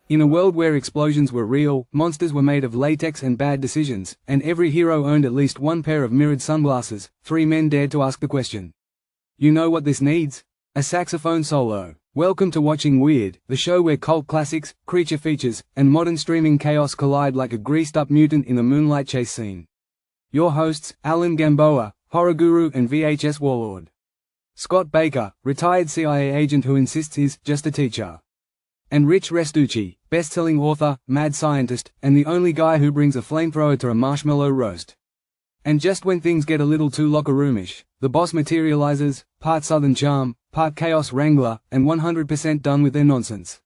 In a world where explosions were real, monsters were made of latex and bad decisions, and every hero owned at least one pair of mirrored sunglasses, 3 men dared to ask the question. You know what this needs? A saxophone solo. Welcome to Watching Weird, the show where cult classics, creature features, and modern streaming chaos collide like a greased-up mutant in a moonlight chase scene. Your hosts, Alan Gamboa, horror guru and VHS warlord. Scott Baker, retired CIA agent who insists he's just a teacher. And Rich Restucci, best-selling author, mad scientist, and the only guy who brings a flamethrower to a marshmallow roast. And just when things get a little too locker roomish, the boss materializes, part Southern charm, part chaos wrangler, and 100% done with their nonsense.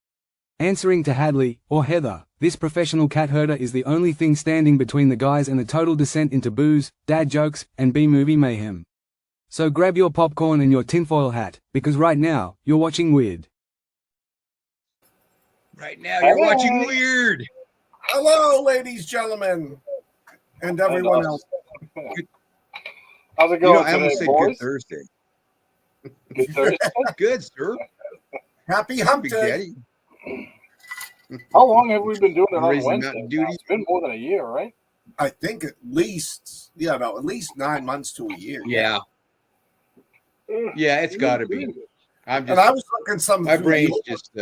Answering to Hadley, or Heather, this professional cat herder is the only thing standing between the guys and a total descent into booze, dad jokes, and B-movie mayhem. So grab your popcorn and your tinfoil hat, because right now, you're watching Weird. Right now, you're watching Weird. Hello, ladies, gentlemen, and everyone else. How's it going I almost today, said boys? Good Thursday. Good Thursday. Good, sir. Happy Hump Big Day. Daddy. How long have we been doing it on Raising Wednesday? Mountain Duty. It's been more than a year, right? I think at least 9 months to a year. Yeah. Yeah, it's got to be. And I was looking some. My brain's just.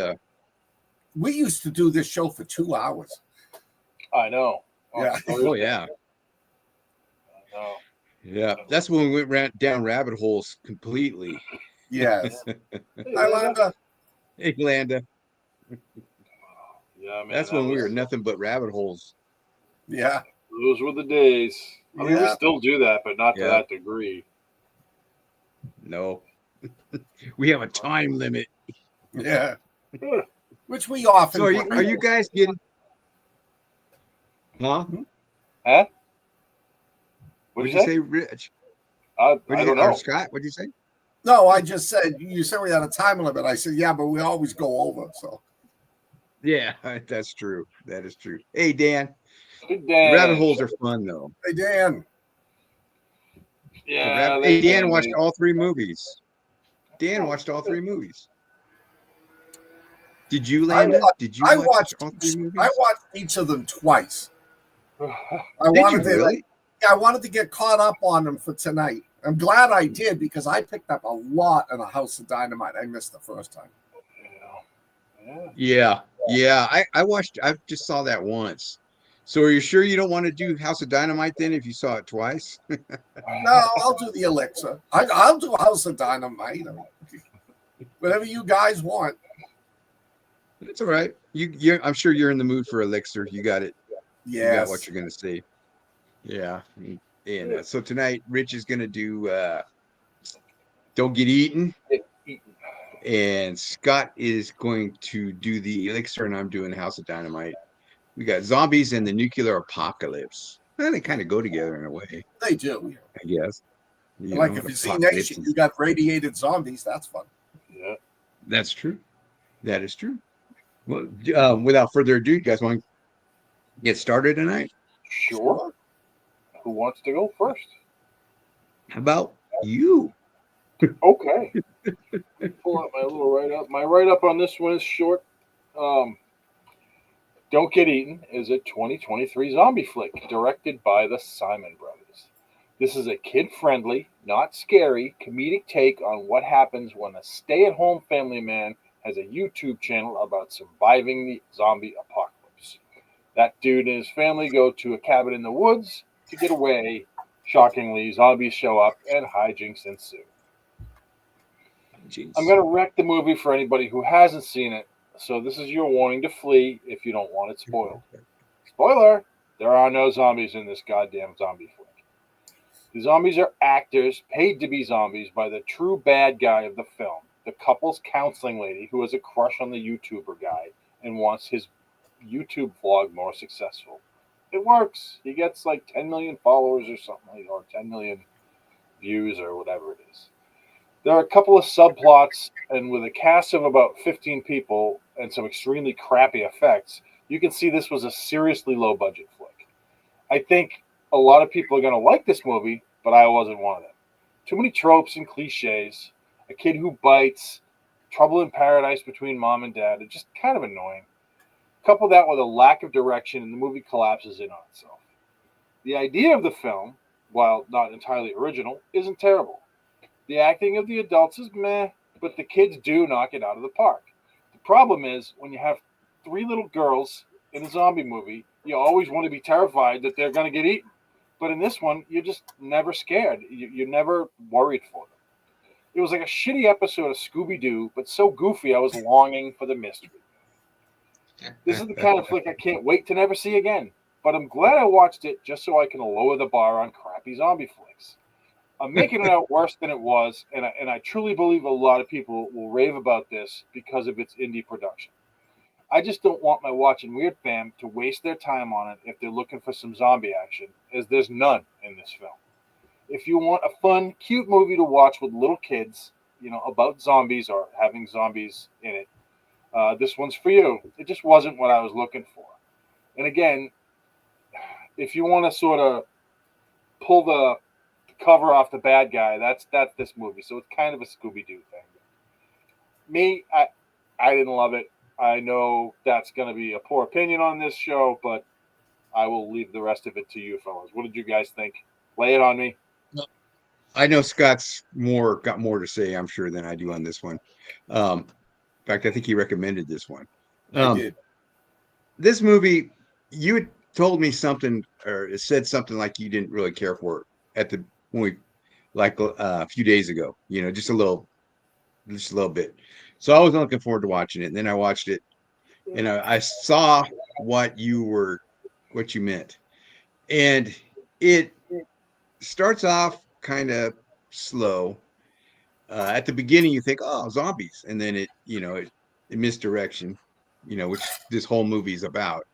We used to do this show for 2 hours. I know. Yeah. Oh yeah. I know. Yeah, that's when we went down rabbit holes completely. Yes. Hi, Landa. Hey, Landa. Yeah, man. That's when we were nothing but rabbit holes. Yeah. Those were the days. I mean, we Yeah. still do that, but not to Yeah. that degree. No. We have a time limit. Yeah. Which we often. So are you guys getting? Huh? Huh? What What'd did you say, Rich? I don't know. Scott, what did you say? No, I just said you said we had a time limit. I said yeah, but we always go over. So Yeah, that's true. That is true. Hey, Dan. Good Dan. Rabbit holes are fun, though. hey Dan. Yeah. Hey, Dan watched all 3 movies. Dan watched all 3 movies. Did you, Landa? Did you watch all 3 movies? I watched each of them twice. Did you really? I wanted to get caught up on them for tonight. I'm glad I did because I picked up a lot in a House of Dynamite. I missed the first time. Yeah. I just saw that once. So are you sure you don't want to do House of Dynamite then if you saw it twice? No, I'll do the Elixer. I'll do House of Dynamite. Whatever you guys want. It's all right. I'm sure you're in the mood for Elixir. You got it. Yes. You got what you're going to see. Yeah. And so tonight, Rich is going to do Don't Get Eaten. And Scott is going to do the Elixir, and I'm doing House of Dynamite. We got zombies and the nuclear apocalypse. Well, they kind of go together in a way, They do. I guess. If you see Nation, you got radiated zombies. That's fun. Yeah. That's true. That is true. Well, without further ado, you guys want to get started tonight? Sure. Who wants to go first? How about you? Okay. Pull out my little write-up. My write-up on this one is short. Don't Get Eaten is a 2023 zombie flick directed by the Simon Brothers. This is a kid-friendly, not scary, comedic take on what happens when a stay-at-home family man has a YouTube channel about surviving the zombie apocalypse. That dude and his family go to a cabin in the woods to get away. Shockingly, zombies show up and hijinks ensue. Jeez. I'm going to wreck the movie for anybody who hasn't seen it, so this is your warning to flee if you don't want it spoiled. Spoiler! There are no zombies in this goddamn zombie flick. The zombies are actors paid to be zombies by the true bad guy of the film, the couple's counseling lady who has a crush on the YouTuber guy and wants his YouTube vlog more successful. It works. He gets like 10 million followers or something, or 10 million views or whatever it is. There are a couple of subplots, and with a cast of about 15 people and some extremely crappy effects, you can see this was a seriously low-budget flick. I think a lot of people are going to like this movie, but I wasn't one of them. Too many tropes and cliches, a kid who bites, trouble in paradise between mom and dad. It's just kind of annoying. Couple that with a lack of direction, and the movie collapses in on itself. The idea of the film, while not entirely original, isn't terrible. The acting of the adults is meh, but the kids do knock it out of the park. The problem is, when you have three little girls in a zombie movie, you always want to be terrified that they're going to get eaten. But in this one, you're just never scared. You're never worried for them. It was like a shitty episode of Scooby-Doo, but so goofy I was longing for the mystery. This is the kind of flick I can't wait to never see again. But I'm glad I watched it just so I can lower the bar on crappy zombie flicks. I'm making it out worse than it was, and I truly believe a lot of people will rave about this because of its indie production. I just don't want my Watching Weird fam to waste their time on it if they're looking for some zombie action, as there's none in this film. If you want a fun, cute movie to watch with little kids, about zombies or having zombies in it, this one's for you. It just wasn't what I was looking for. And again, if you want to sort of pull the cover off the bad guy, that's this movie. So it's kind of a Scooby-Doo thing. Me, I didn't love it. I know that's going to be a poor opinion on this show, but I will leave the rest of it to you fellas. What did you guys think? Lay it on me. I know Scott's got more to say, I'm sure, than I do on this one. In fact, I think he recommended this one. I did. This movie, you had told me something, or said something like you didn't really care for it a few days ago. Just a little bit. So I was looking forward to watching it, and then I watched it, and I saw what you meant, and it starts off kind of slow. At the beginning, you think, "Oh, zombies," and then it misdirection, which this whole movie is about.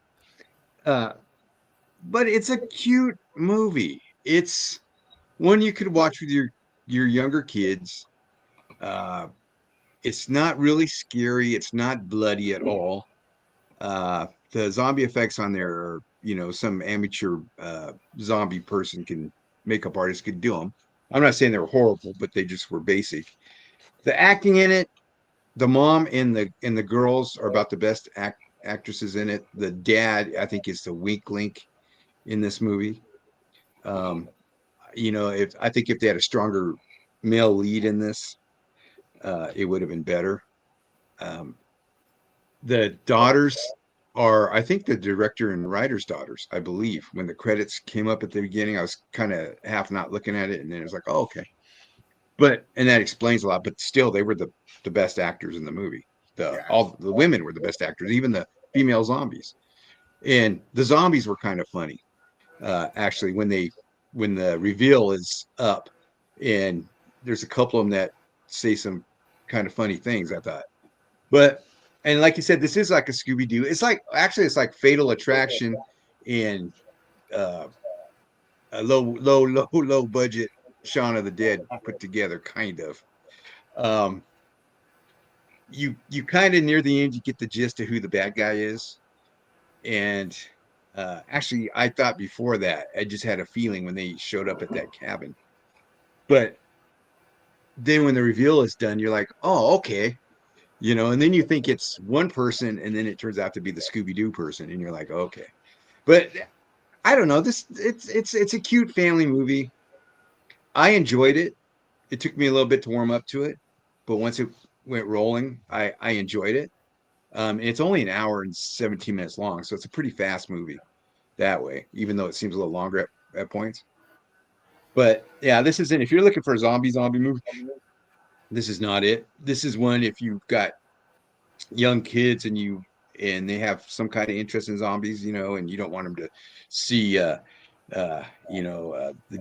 But it's a cute movie. It's one you could watch with your younger kids. It's not really scary. It's not bloody at all. The zombie effects on there are, some amateur zombie makeup artist could do them. I'm not saying they were horrible, but they just were basic. The acting in it, the mom and the girls are about the best actresses in it. The dad, I think, is the weak link in this movie. I think if they had a stronger male lead in this, it would have been better. The daughters are, I think, the director and writer's daughters, I believe. When the credits came up at the beginning, I was kind of half not looking at it, and then it was like, oh, okay. And that explains a lot, but still, they were the best actors in the movie. All the women were the best actors, even the female zombies. And the zombies were kind of funny, actually, when the reveal is up, and there's a couple of them that say some kind of funny things, I thought. And like you said, this is like a Scooby-Doo. It's like Fatal Attraction and a low budget Shaun of the Dead put together, kind of. You kind of near the end, you get the gist of who the bad guy is. And actually, I thought before that, I just had a feeling when they showed up at that cabin. But then when the reveal is done, you're like, oh, okay. And then you think it's one person, and then it turns out to be the Scooby-Doo person, and you're like, okay. But I don't know. It's a cute family movie. I enjoyed it. It took me a little bit to warm up to it, but once it went rolling, I enjoyed it. It's only an hour and 17 minutes long, so it's a pretty fast movie that way, even though it seems a little longer at points. But yeah, this isn't. If you're looking for a zombie movie, this is not it. This is one if you've got young kids and they have some kind of interest in zombies, and you don't want them to see, the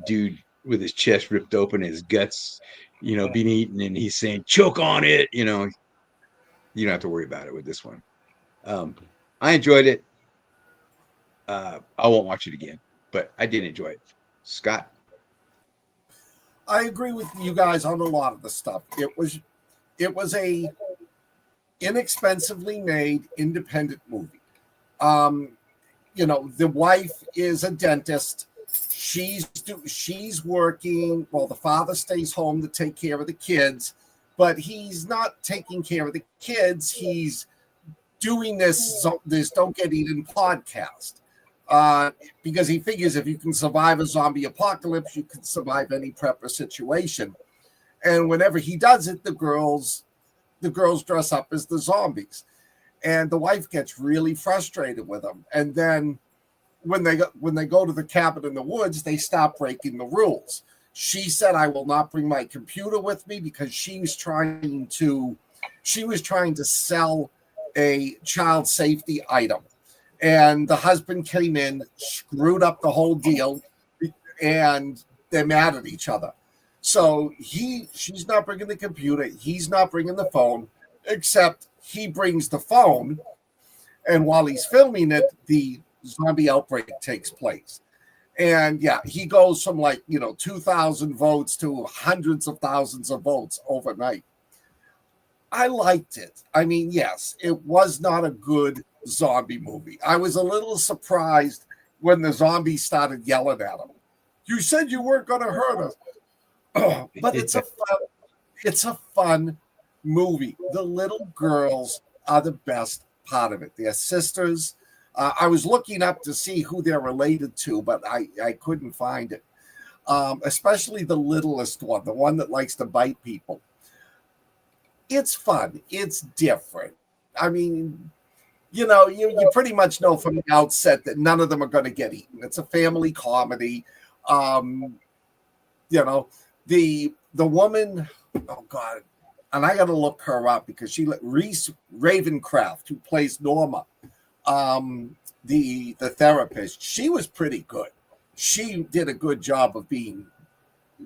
dude with his chest ripped open, his guts, being eaten, and he's saying, choke on it. You don't have to worry about it with this one. I enjoyed it. I won't watch it again, but I did enjoy it. Scott? I agree with you guys on a lot of the stuff. It was a inexpensively made independent movie. The wife is a dentist. She's working. Well, the father stays home to take care of the kids, but he's not taking care of the kids. He's doing this Don't Get Eaten podcast. Because he figures if you can survive a zombie apocalypse, you can survive any prepper situation. And whenever he does it, the girls dress up as the zombies. And the wife gets really frustrated with him. And then when they go to the cabin in the woods, they stop breaking the rules. She said, I will not bring my computer with me because she was trying to sell a child safety item. And the husband came in, screwed up the whole deal, and they're mad at each other. So she's not bringing the computer, he's not bringing the phone, except he brings the phone, and while he's filming it, the zombie outbreak takes place. And yeah, he goes from 2,000 votes to hundreds of thousands of votes overnight. I liked it. I mean, yes, it was not a good zombie movie. I was a little surprised when the zombies started yelling at him. You said you weren't going to hurt us. But it's a fun movie. The little girls are the best part of it. They're sisters. I was looking up to see who they're related to, but I couldn't find it. Especially the littlest one, the one that likes to bite people. It's fun. It's different. I mean, you pretty much know from the outset that none of them are going to get eaten. It's a family comedy. The woman, oh God, and I got to look her up because Reese Ravencraft, who plays Norma, the therapist, she was pretty good. She did a good job of being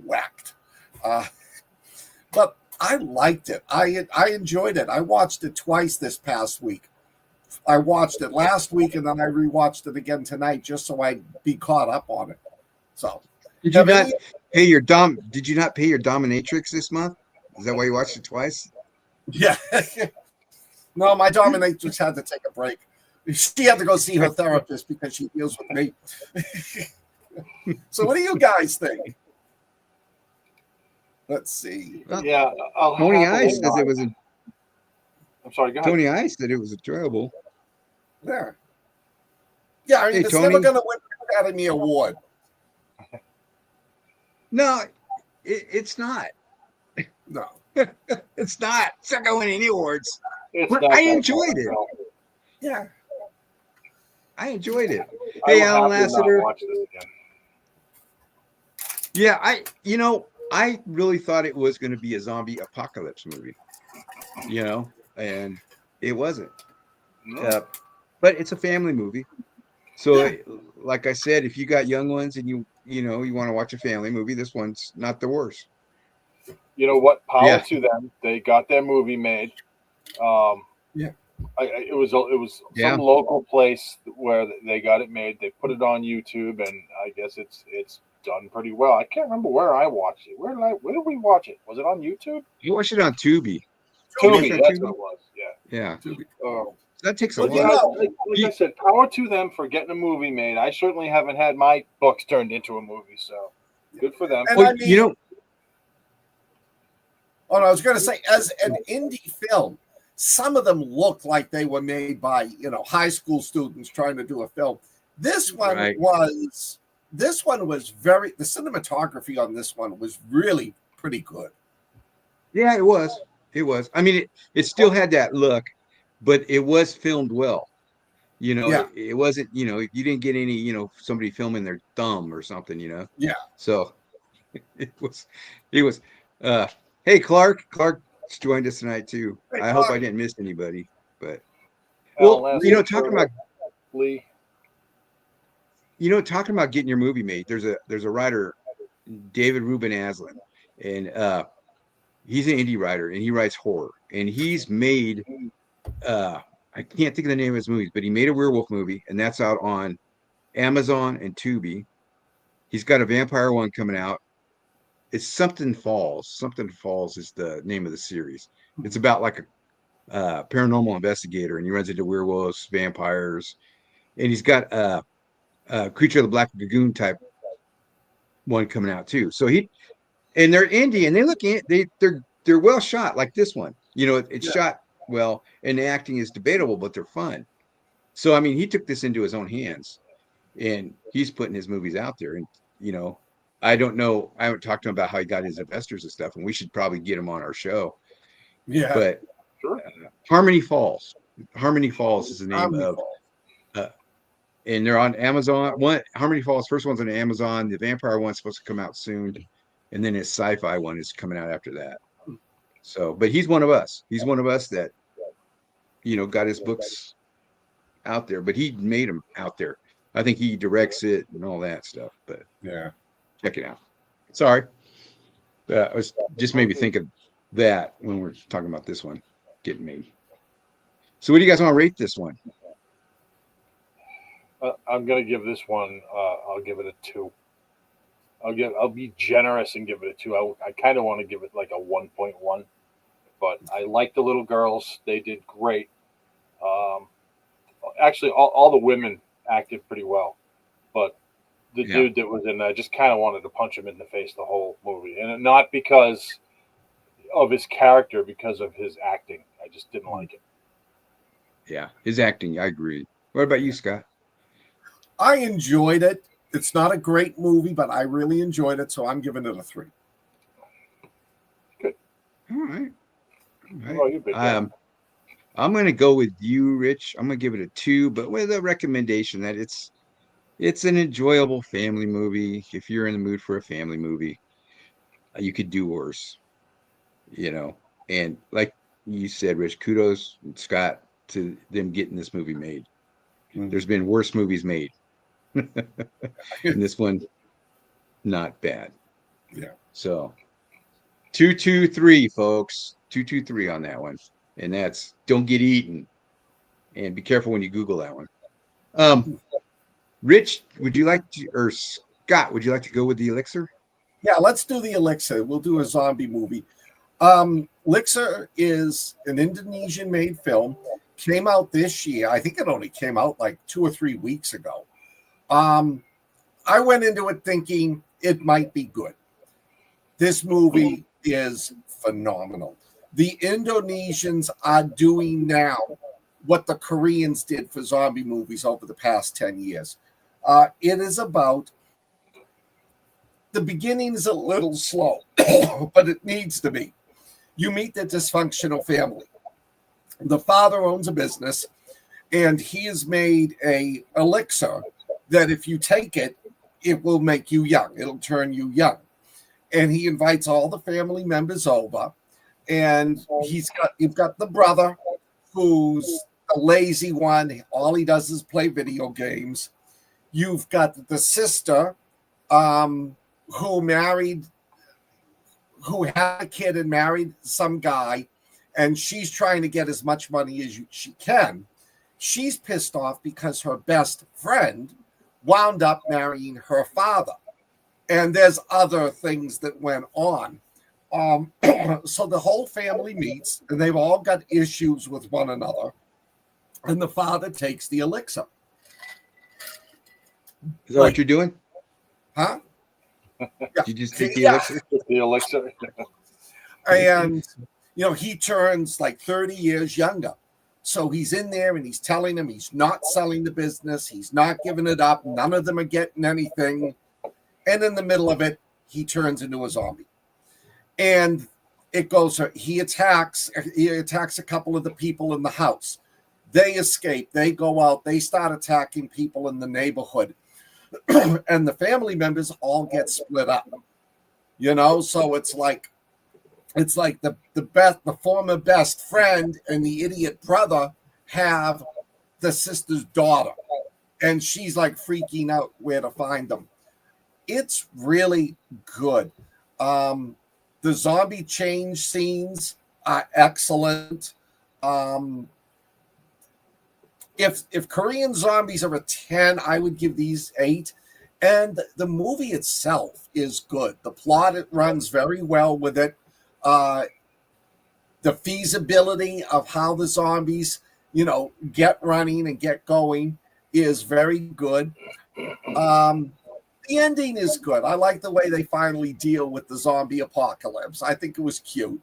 whacked. But I liked it. I enjoyed it. I watched it twice this past week. I watched it last week and then I rewatched it again tonight just so I'd be caught up on it. So Did you not pay your dominatrix this month? Is that why you watched it twice? Yeah. No, my dominatrix had to take a break. She had to go see her therapist because she deals with me. So what do you guys think? Let's see. Yeah, Tony Ice says it was a. I'm sorry, go ahead. Tony Ice said it was enjoyable. There. Yeah, I mean, it's never going to win the Academy Award. No, it's not. No. It's not. It's not going to win any awards. But I enjoyed it. Yeah. I enjoyed it. Hey, Alan Lassiter. Yeah, I really thought it was going to be a zombie apocalypse movie, and it wasn't. No. But it's a family movie. So, like I said, if you got young ones and you want to watch a family movie, this one's not the worst. You know what? Power to them. They got their movie made. It was some local place where they got it made. They put it on YouTube, and I guess it's done pretty well. I can't remember where I watched it. Where did we watch it? Was it on YouTube? You watched it on Tubi. Tubi, that's what it was. Yeah. Tubi. That takes a lot. Like I said, power to them for getting a movie made. I certainly haven't had my books turned into a movie, so good for them. And I was going to say, as an indie film, some of them look like they were made by high school students trying to do a film. This one was the cinematography on this one was really pretty good. Yeah, it was. I mean, it still had that look, but it was filmed well. It wasn't, you didn't get any, somebody filming their thumb or something, Yeah. So it was, hey, Clark's joined us tonight too. Hey, I hope I didn't miss anybody, but talking about getting your movie made, there's a writer, David Rubin Aslan, and he's an indie writer and he writes horror, and he's made I can't think of the name of his movies, but he made a werewolf movie, and that's out on Amazon and Tubi. He's got a vampire one coming out. It's Something Falls. Something Falls is the name of the series. It's about like a paranormal investigator, and he runs into werewolves, vampires, and he's got a Creature of the Black Lagoon type one coming out too. So they're indie, and they're well shot, like this one. It's shot well, and the acting is debatable, but they're fun. So I mean, he took this into his own hands, and he's putting his movies out there. And you know, I don't know. I haven't talked to him about how he got his investors and stuff, and we should probably get him on our show. Yeah. But Sure. Harmony Falls. Harmony Falls is the name Harmony of, Falls. and they're on Amazon. One Harmony Falls, first one's on Amazon. The vampire one's supposed to come out soon, and then his sci-fi one is coming out after that. So, but he's one of us. He's one of us that, you know, got his books out there, but he made them out there. I think he directs it and all that stuff. But Yeah. check it out. Sorry, I was just made me think of that when we're talking about this one getting made. So, what do you guys want to rate this one? I'm gonna give this one. I'll give it a 2. I'll be generous and give it a 2. I kind of want to give it like a 1.1, but I like the little girls. They did great. Actually, all the women acted pretty well, but the dude that was in there, I just kind of wanted to punch him in the face the whole movie, and not because of his character, because of his acting. I just didn't like it. Yeah, his acting, I agree. What about you, Scott? I enjoyed it. It's not a great movie, but I really enjoyed it, so I'm giving it a 3. Good. All right. What about you, big guy? I'm going to go with you, Rich. I'm going to give it a 2, but with a recommendation that it's an enjoyable family movie. If you're in the mood for a family movie, you could do worse, you know. And like you said, Rich, kudos, Scott, to them getting this movie made. There's been worse movies made. And this one, not bad. Yeah. So 223, folks. 223 on that one. And that's don't get eaten. And be careful when you Google that one. Rich, would you like to, or Scott, would you like to go with the Elixir? Yeah, let's do the Elixir. We'll do a zombie movie. Elixir is an Indonesian-made film. Came out this year. I think it only came out like 2 or 3 weeks ago. I went into it thinking it might be good. This movie is phenomenal. The Indonesians are doing now what the Koreans did for zombie movies over the past 10 years. It is about, the beginning is a little slow, but it needs to be. You meet the dysfunctional family. The father owns a business, and he has made a elixir that if you take it, it will make you young. It'll turn you young. And he invites all the family members over. And you've got the brother who's a lazy one. All he does is play video games. You've got the sister who had a kid and married some guy, and she's trying to get as much money as she can. She's pissed off because her best friend wound up marrying her father. And there's other things that went on. So the whole family meets, and they've all got issues with one another. And the father takes the elixir. Is that what you're doing? Huh? Yeah. You just take the elixir? The elixir. And, he turns like 30 years younger. So he's in there and he's telling him he's not selling the business. He's not giving it up. None of them are getting anything. And in the middle of it, he turns into a zombie. And it goes, he attacks a couple of the people in the house. They escape. They go out. They start attacking people in the neighborhood. And the family members all get split up. So it's like the former best friend and the idiot brother have the sister's daughter. And she's like freaking out where to find them. It's really good. The zombie change scenes are excellent. If Korean zombies are a 10, I would give these 8. And the movie itself is good. The plot, it runs very well with it. The feasibility of how the zombies, get running and get going is very good. The ending is good. I like the way they finally deal with the zombie apocalypse. I think it was cute.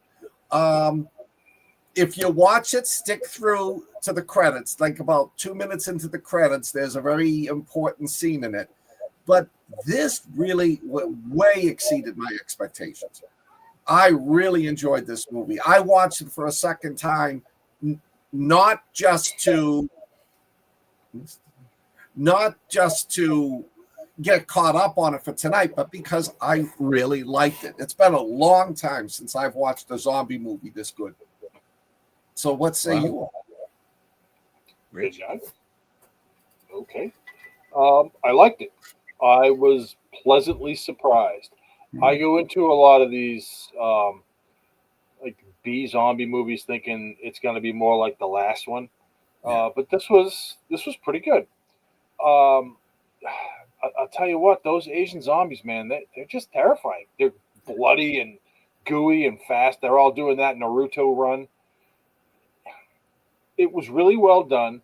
if you watch it, stick through to the credits. Like about 2 minutes into the credits, there's a very important scene in it. But this really way exceeded my expectations. I really enjoyed this movie. I watched it for a second time, not just to get caught up on it for tonight, but because I really liked it. It's been a long time since I've watched a zombie movie this good. So what say you all? Rich. Okay. I liked it. I was pleasantly surprised. I go into a lot of these like B zombie movies thinking it's going to be more like the last one, but this was pretty good. I'll tell you what, those Asian zombies, man, they're just terrifying. They're bloody and gooey and fast. They're all doing that Naruto run. It was really well done.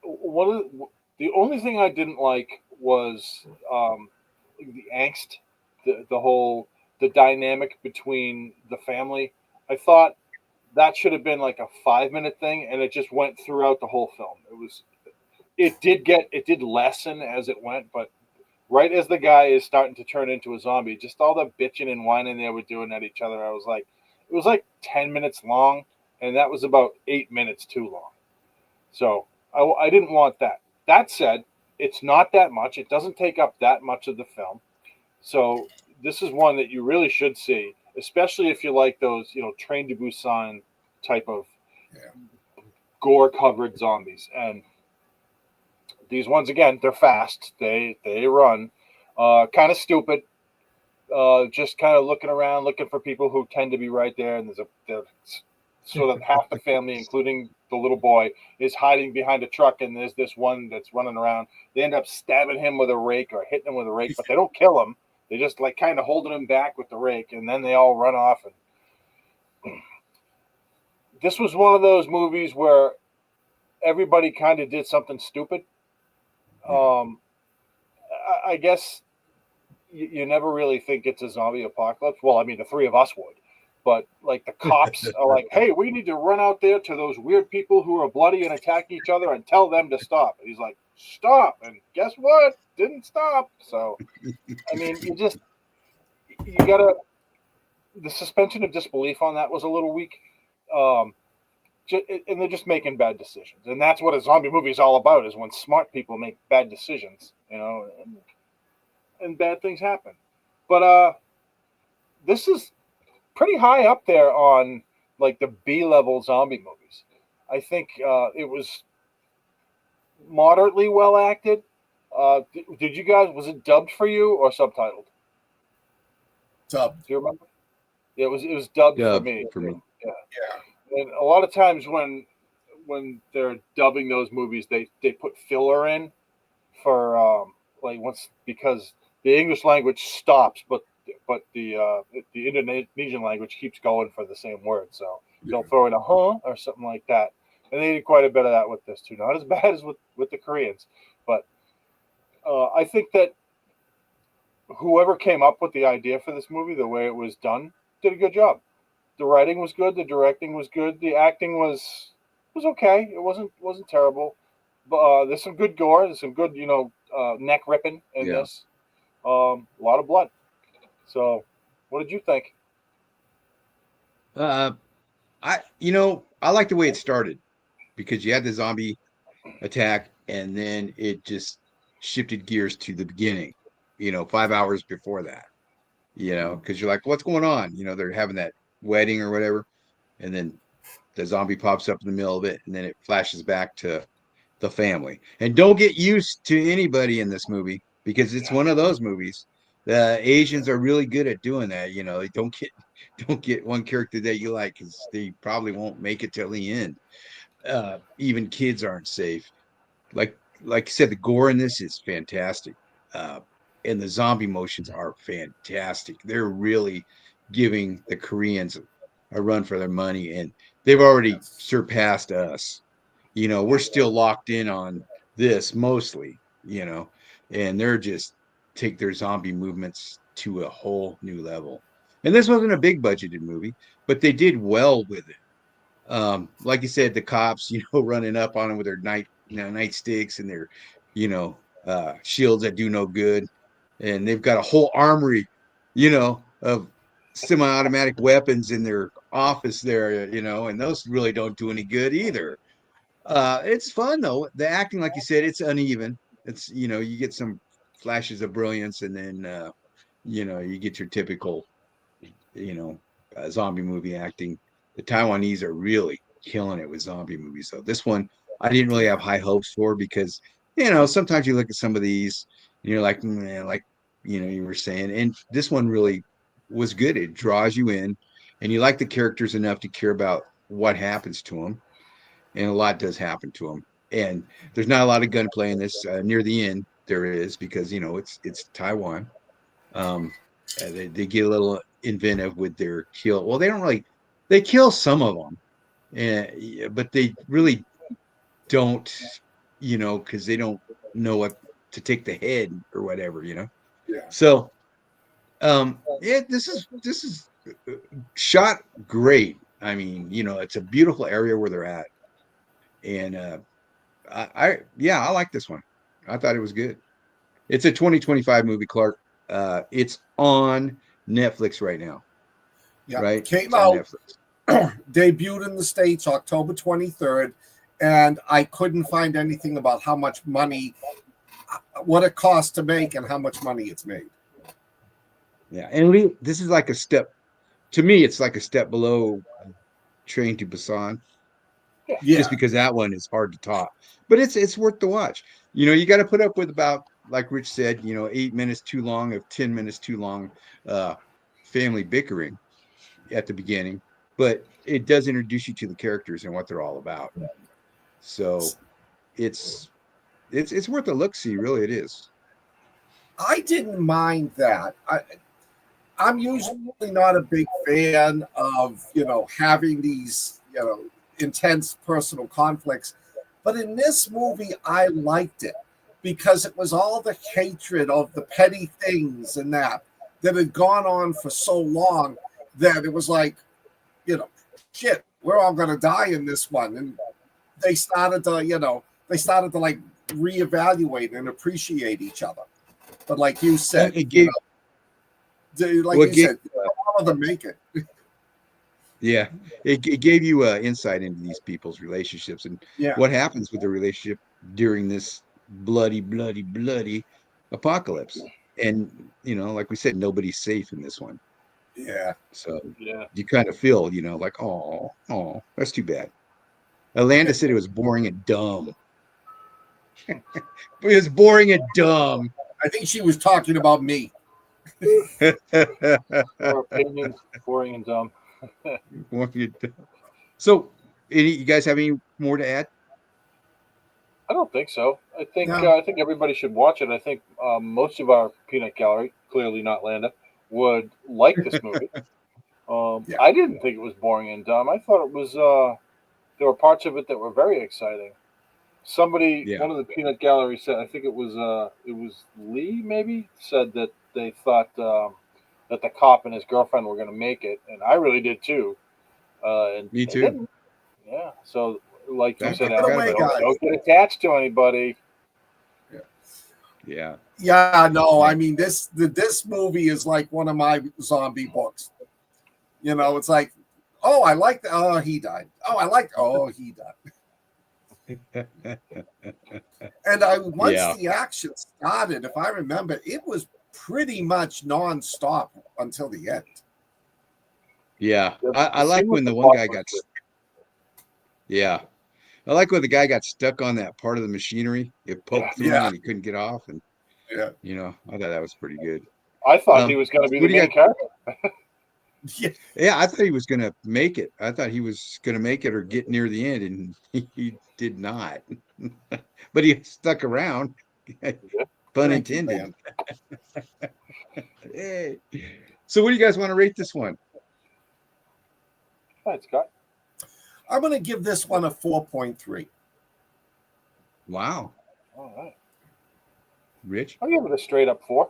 The only thing I didn't like was the angst, the dynamic between the family. I thought that should have been like a 5-minute thing, and it just went throughout the whole film. It did lessen as it went, but right as the guy is starting to turn into a zombie, just all the bitching and whining they were doing at each other, I was like, it was like 10 minutes long, and that was about 8 minutes too long. So I didn't want that. That said, it's not that much. It doesn't take up that much of the film. So this is one that you really should see, especially if you like those, Train to Busan type of gore-covered zombies. And these ones, again, they're fast. They run. Kind of stupid. Just kind of looking around, looking for people who tend to be right there. And so that half the family, including the little boy, is hiding behind a truck. And there's this one that's running around. They end up stabbing him with a rake or hitting him with a rake, but they don't kill him. They just like kind of holding him back with the rake. And then they all run off. And this was one of those movies where everybody kind of did something stupid. I guess you never really think it's a zombie apocalypse. Well, I mean, the three of us would, but like the cops are like, "Hey, we need to run out there to those weird people who are bloody and attacking each other and tell them to stop." And he's like, "Stop!" And guess what? Didn't stop. So, I mean, you gotta. The suspension of disbelief on that was a little weak. And they're just making bad decisions, and that's what a zombie movie is all about: is when smart people make bad decisions, and bad things happen. But this is pretty high up there on like the B-level zombie movies. I think it was moderately well acted. Did you guys? Was it dubbed for you or subtitled? Dubbed. Do you remember? It was dubbed for me. Yeah. And a lot of times when they're dubbing those movies, they put filler in for because the English language stops, but the Indonesian language keeps going for the same word. So they'll throw in a huh or something like that. And they did quite a bit of that with this too. Not as bad as with the Koreans, but I think that whoever came up with the idea for this movie, the way it was done, did a good job. The writing was good. The directing was good. The acting was okay. It wasn't terrible. But there's some good gore. There's some good, neck ripping in this. A lot of blood. So, what did you think? I like the way it started because you had the zombie attack and then it just shifted gears to the beginning. 5 hours before that. Because you're like, what's going on? They're having that wedding or whatever, and then the zombie pops up in the middle of it, and then it flashes back to the family. And don't get used to anybody in this movie because it's one of those movies. The Asians are really good at doing that. They don't get one character that you like because they probably won't make it till the end. Even kids aren't safe. Like you said, the gore in this is fantastic. And the zombie motions are fantastic. They're really giving the Koreans a run for their money, and they've already surpassed us. We're still locked in on this mostly, and they're just take their zombie movements to a whole new level. And this wasn't a big budgeted movie, but they did well with it. Like you said, the cops, running up on them with their nightsticks and their, shields that do no good, and they've got a whole armory, of semi-automatic weapons in their office there, and those really don't do any good either. It's fun though. The acting, like you said, it's uneven. It's you get some flashes of brilliance, and then you get your typical, zombie movie acting. The Taiwanese are really killing it with zombie movies. So this one, I didn't really have high hopes for because sometimes you look at some of these and you're like, man, like you were saying, and this one really was good. It draws you in, and you like the characters enough to care about what happens to them, and a lot does happen to them. And there's not a lot of gunplay in this. Near the end, there is because it's Taiwan. Um, they get a little inventive with their kill. Well, they kill some of them, but they really don't, because they don't know what to take the head or whatever. Yeah. So, yeah, this is shot great. I mean, it's a beautiful area where they're at, and I like this one. I thought it was good. It's a 2025 movie, Clark. It's on Netflix right now. Yeah. Right? Came It's on out, Netflix. debuted in the States October 23rd, and I couldn't find anything about how much money, what it costs to make, and how much money it's made. Yeah, and this is like a step. To me, it's like a step below Train to Busan, Yeah. just because that one is hard to top. But it's worth the watch. You got to put up with about, like Rich said, 8 minutes too long of 10 minutes too long family bickering at the beginning, but it does introduce you to the characters and what they're all about. So it's worth a look. See, really, it is. I didn't mind that. I'm usually not a big fan of, having these, intense personal conflicts. But in this movie, I liked it because it was all the hatred of the petty things and that had gone on for so long that it was like, shit, we're all going to die in this one. And they started to, like reevaluate and appreciate each other. But like you said, It gave, said, all of them make it. yeah, it gave you insight into these people's relationships and what happens with the relationship during this bloody apocalypse. And like we said, nobody's safe in this one. Yeah. So you kind of feel, like, oh, that's too bad. Alanda said it was boring and dumb. It was boring and dumb. I think she was talking about me. Our opinions, boring and dumb. So, you guys have any more to add? I don't think so. I think everybody should watch it. I think most of our peanut gallery, clearly not Landa, would like this movie. I didn't think it was boring and dumb. I thought it was. There were parts of it that were very exciting. Somebody, one of the peanut gallery said, I think it was Lee, maybe, said that they thought that the cop and his girlfriend were going to make it, and I really did too. And me too. Didn't. Yeah. So, like you said, don't get attached to anybody. Yeah. Yeah. No, I mean this movie is like one of my zombie books. It's like, oh, I like that. Oh, he died. Oh, I like. Oh, he died. And once the action started, if I remember, it was pretty much nonstop until the end. Yeah, I like when the one guy got. Yeah, I like when the guy got stuck on that part of the machinery. It poked through him and he couldn't get off, and I thought that was pretty good. I thought he was going to be the main character. Yeah, I thought he was going to make it. I thought he was going to make it or get near the end, and he did not. But he stuck around. Pun intended. Hey. So, what do you guys want to rate this one? Hi, Scott. I'm going to give this one a 4.3. Wow. All right. Rich? I'll give it a straight up 4.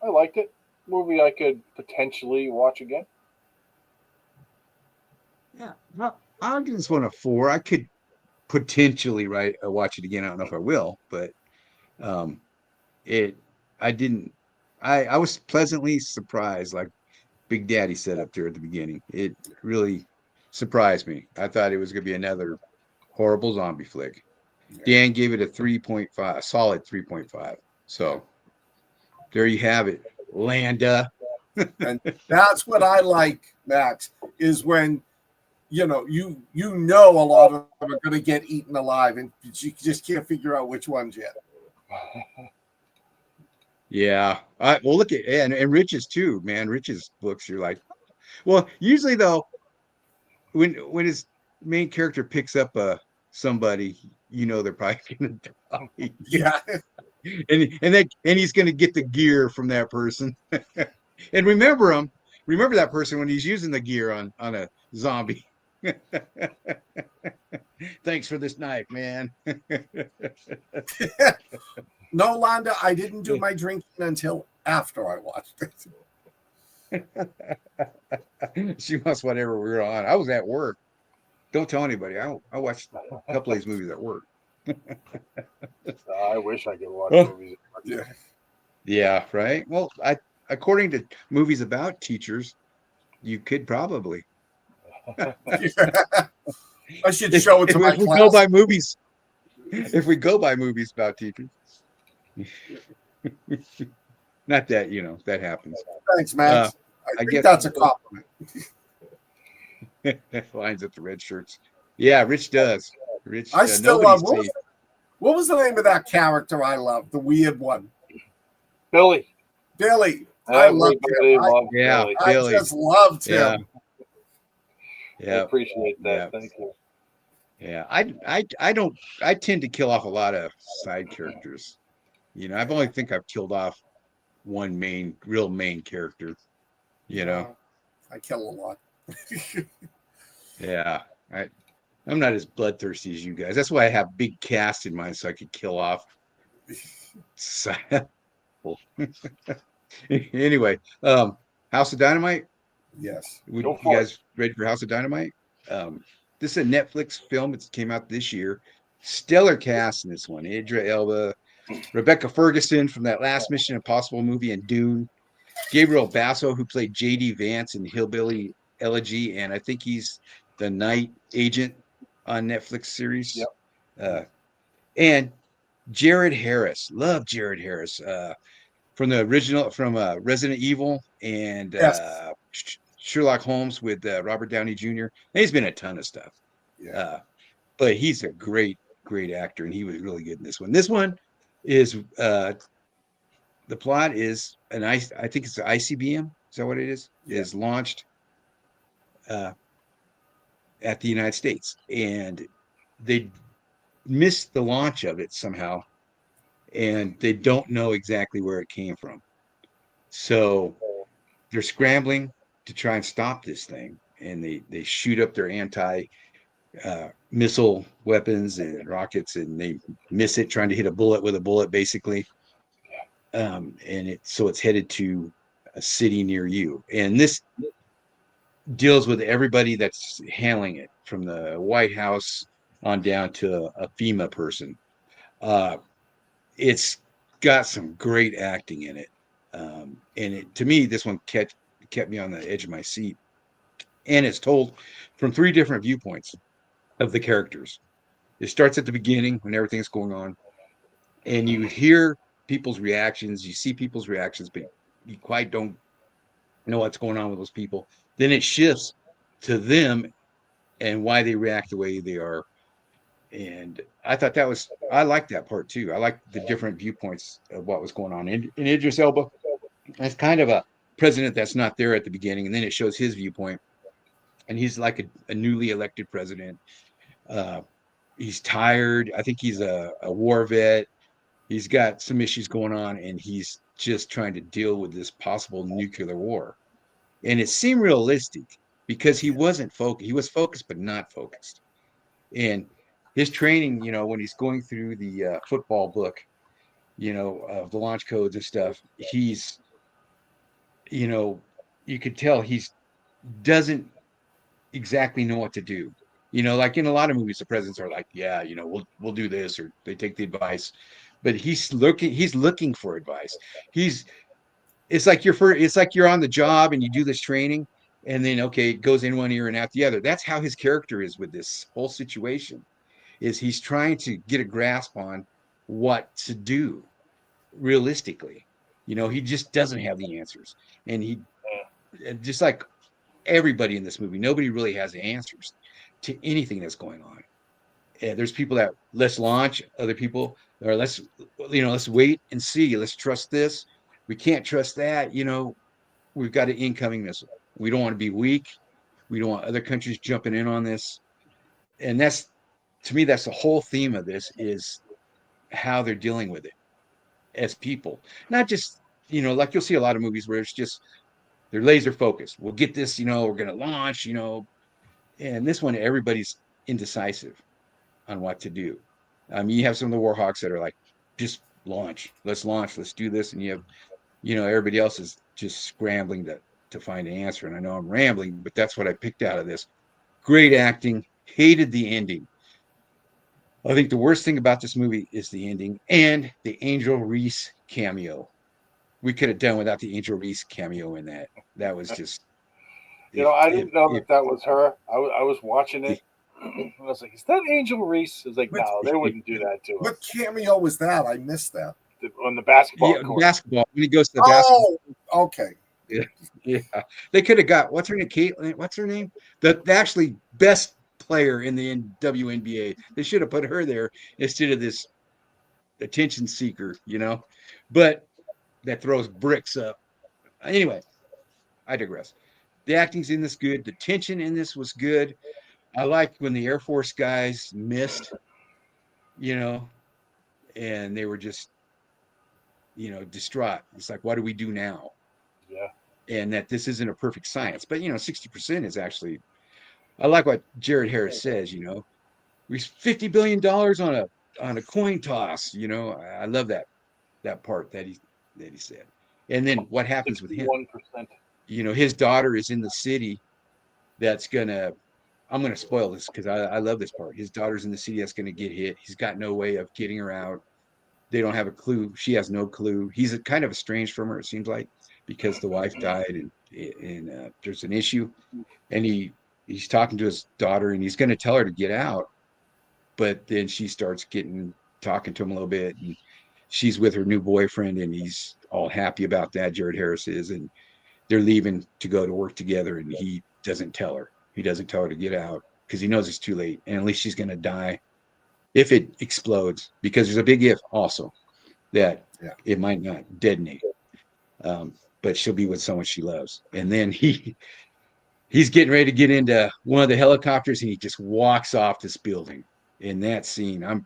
I liked it. Movie I could potentially watch again. Yeah. Well, I'll give this one a 4. I could potentially watch it again. I don't know if I will, but it I didn't. I was pleasantly surprised, like Big Daddy said up there at the beginning. It really surprised me. I thought it was going to be another horrible zombie flick. Dan gave it a 3.5, a solid 3.5. So there you have it, Landa. And that's what I like, Max, is when you know a lot of them are going to get eaten alive, and you just can't figure out which ones yet. Yeah. Well, look at and Rich's too, man. Rich's books, you're like, well, usually though, when his main character picks up somebody, they're probably gonna die. Yeah. and he's gonna get the gear from that person. And remember that person when he's using the gear on a zombie. Thanks for this knife, man. No, Londa, I didn't do my drinking until after I watched it. She watched whatever we were on. I was at work. Don't tell anybody. I watched a couple of these movies at work. I wish I could watch movies at work. Yeah, right. Well, according to movies about teachers, you could probably. I should show it to my class. If we go by movies about teachers. Not that that happens. Thanks, Max. I think that's a compliment. Lines at the red shirts. Yeah, Rich does. Rich. I still love. What was the name of that character I love? The weird one. Billy. I loved him. Billy. I just loved him. Yeah. I appreciate that. Yeah. Thank you. Yeah, I tend to kill off a lot of side characters. I've killed off one real main character. I kill a lot. Yeah, I'm not as bloodthirsty as you guys. That's why I have big cast in mind so I could kill off. Anyway, House of Dynamite. Yes. You guys ready for House of Dynamite? This is a Netflix film. It came out this year. Stellar cast in this one. Idris Elba, Rebecca Ferguson from that last Mission Impossible movie and Dune. Gabriel Basso, who played J.D. Vance in Hillbilly Elegy, and I think he's the night agent on Netflix series. Yep. And Jared Harris. Love Jared Harris. From the original, from Resident Evil and Sherlock Holmes with Robert Downey Jr. And he's been in a ton of stuff. Yeah. But he's a great actor, and he was really good in this one. This one is the plot is I think it's the ICBM. Is that what it is? Yeah. Is launched at the United States, and they missed the launch of it somehow, and they don't know exactly where it came from. So they're scrambling to try and stop this thing, and they shoot up their missile weapons and rockets, and they miss it trying to hit a bullet with a bullet, basically. And it's headed to a city near you, and this deals with everybody that's handling it, from the White House on down to a FEMA person. It's got some great acting in it, and to me, this one kept me on the edge of my seat. And it's told from 3 different viewpoints of the characters. It starts at the beginning when everything's going on, and you hear people's reactions, you see people's reactions, but you quite don't know what's going on with those people. Then it shifts to them and why they react the way they are. And I thought I liked that part too. I liked the different viewpoints of what was going on. And Idris Elba, that's kind of a president that's not there at the beginning, and then it shows his viewpoint. And he's like a newly elected president. He's tired. I think he's a war vet. He's got some issues going on, and he's just trying to deal with this possible nuclear war. And it seemed realistic because he wasn't focused. He was focused, but not focused. And his training, when he's going through the football book, of the launch codes and stuff, he's, you could tell doesn't exactly know what to do. You know, like in a lot of movies, the presidents are like, yeah, you know, we'll do this, or they take the advice. But he's looking for advice. He's it's like you're on the job and you do this training, and then okay, it goes in one ear and out the other. That's how his character is with this whole situation. Is he's trying to get a grasp on what to do realistically. You know, he just doesn't have the answers. And he just like everybody in this movie, nobody really has the answers to anything that's going on. And there's people that let's launch, other people or let's wait and see. Let's trust this. We can't trust that. You know, we've got an incoming missile. We don't want to be weak. We don't want other countries jumping in on this. And that's, to me, that's the whole theme of this, is how they're dealing with it as people. Not just, you know, like you'll see a lot of movies where it's just they're laser focused. We'll get this, you know, we're going to launch, you know. And this one, everybody's indecisive on what to do. I mean, you have some of the war hawks that are like, just launch, let's do this. And you have, you know, everybody else is just scrambling to find an answer. And I know I'm rambling, but that's what I picked out of this. Great acting. Hated the ending. I think the worst thing about this movie is the ending and the Angel Reese cameo. We could have done without the Angel Reese cameo in that. That was just. You know, I didn't know that was her. I was watching it. And I was like, is that Angel Reese? I was like, no, they wouldn't do that to us. What cameo was that? I missed that. On the basketball court. Basketball. When he goes to the basketball. Oh, okay. Yeah. They could have got, what's her name? Caitlin. What's her name? The actually best player in the WNBA. They should have put her there instead of this attention seeker, you know, but that throws bricks up. Anyway, I digress. The acting's in this good. The tension in this was good. I liked when the Air Force guys missed, you know, and they were just, you know, distraught. It's like, what do we do now? Yeah. And that this isn't a perfect science, but, you know, 60% is actually, I like what Jared Harris says, you know, we $50 billion on a coin toss, you know. I love that part that he said. And then what happens with him? 1%. You know, his daughter is in the city that's I'm gonna spoil this because I love this part. His daughter's in the city that's gonna get hit. He's got no way of getting her out. They don't have a clue. She has no clue. He's kind of estranged from her, it seems like, because the wife died and there's an issue. And he's talking to his daughter and he's gonna tell her to get out, but then she starts talking to him a little bit, and she's with her new boyfriend and he's all happy about that. Jared Harris is, and they're leaving to go to work together, and he doesn't tell her. He doesn't tell her to get out because he knows it's too late, and at least she's going to die if it explodes, because there's a big if also that it might not detonate, but she'll be with someone she loves. And then he's getting ready to get into one of the helicopters, and he just walks off this building. In that scene,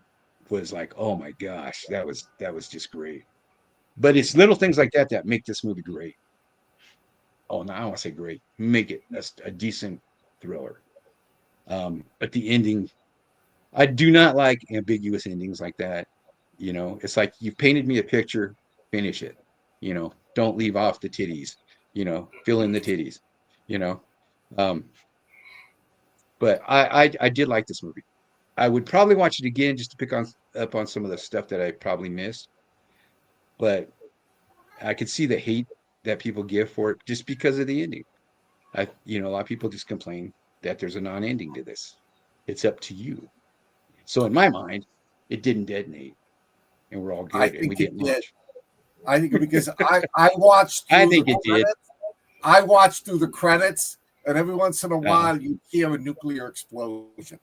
was like, oh my gosh, that was just great. But it's little things like that make this movie great. Oh, no, I don't want to say great. Make it a decent thriller. But the ending, I do not like ambiguous endings like that. You know, it's like, you painted me a picture, finish it. You know, don't leave off the titties. You know, fill in the titties. You know, but I did like this movie. I would probably watch it again just to pick up on some of the stuff that I probably missed. But I could see the hate that people give for it just because of the ending. A lot of people just complain that there's a non-ending to this. It's up to you. So in my mind, it didn't detonate, and we're all good, and we didn't launch. I think because I watched. I think it did. I watched through the credits, and every once in a while you hear a nuclear explosion.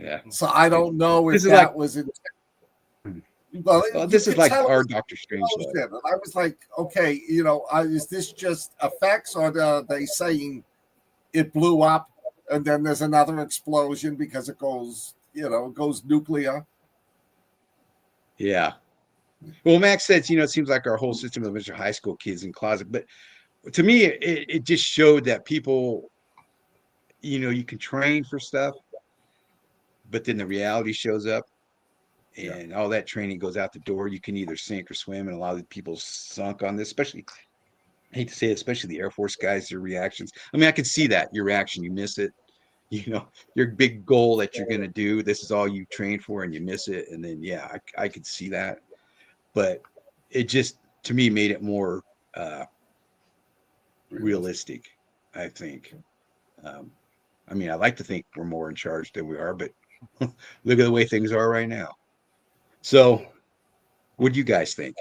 Yeah. So I don't know if that was in. Well, this is like our Doctor Strange. And I was like, okay, you know, is this just effects, or are they saying it blew up and then there's another explosion because it goes nuclear? Yeah. Well, Max says, it seems like our whole system of a bunch of high school kids in closet. But to me, it just showed that people, you can train for stuff, but then the reality shows up. And all that training goes out the door. You can either sink or swim, and a lot of the people sunk on this, especially, I hate to say it, especially the Air Force guys, their reactions. I mean, I could see that, your reaction, you miss it. your big goal that you're going to do. This is all you trained for, and you miss it. And then, yeah, I could see that. But it just, to me, made it more realistic, I think. I mean, I like to think we're more in charge than we are, but look at the way things are right now. So, what do you guys think?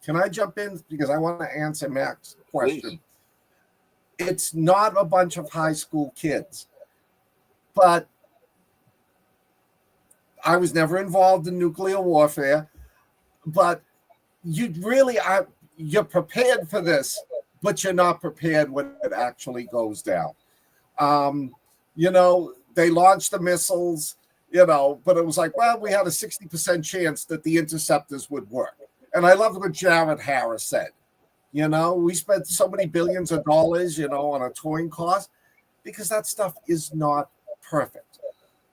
Can I jump in? Because I want to answer Mac's question. Please. It's not a bunch of high school kids, but I was never involved in nuclear warfare, but you really are, you're prepared for this, but you're not prepared when it actually goes down. They launched the missiles, but it was like, well, we had a 60% chance that the interceptors would work. And I loved what Jared Harris said. We spent so many billions of dollars, on a towing cost, because that stuff is not perfect.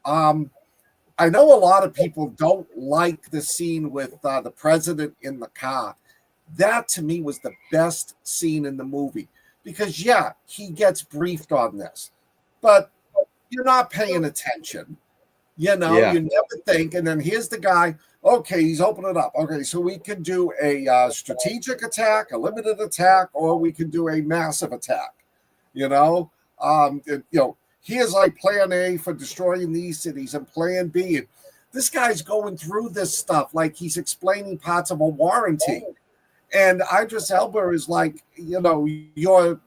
I know a lot of people don't like the scene with the president in the car. That, to me, was the best scene in the movie. Because, yeah, he gets briefed on this. But you're not paying attention. You never think. And then here's the guy. Okay, he's opening it up. Okay, so we can do a strategic attack, a limited attack, or we can do a massive attack. Here's like plan A for destroying these cities and plan B. And this guy's going through this stuff like he's explaining parts of a warranty. And Idris Elba is like, you're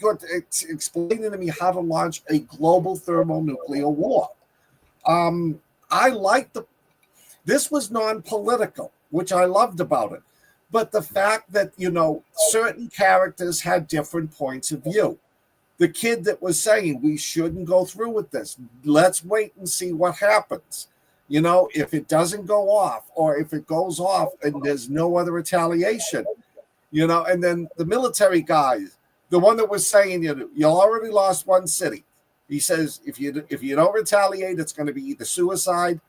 explaining to me how to launch a global thermonuclear war. I like this was non-political, which I loved about it. But the fact that, certain characters had different points of view. The kid that was saying we shouldn't go through with this. Let's wait and see what happens. If it doesn't go off, or if it goes off and there's no other retaliation, and then the military guys, the one that was saying, you already lost one city. He says, if you don't retaliate, it's going to be either suicide.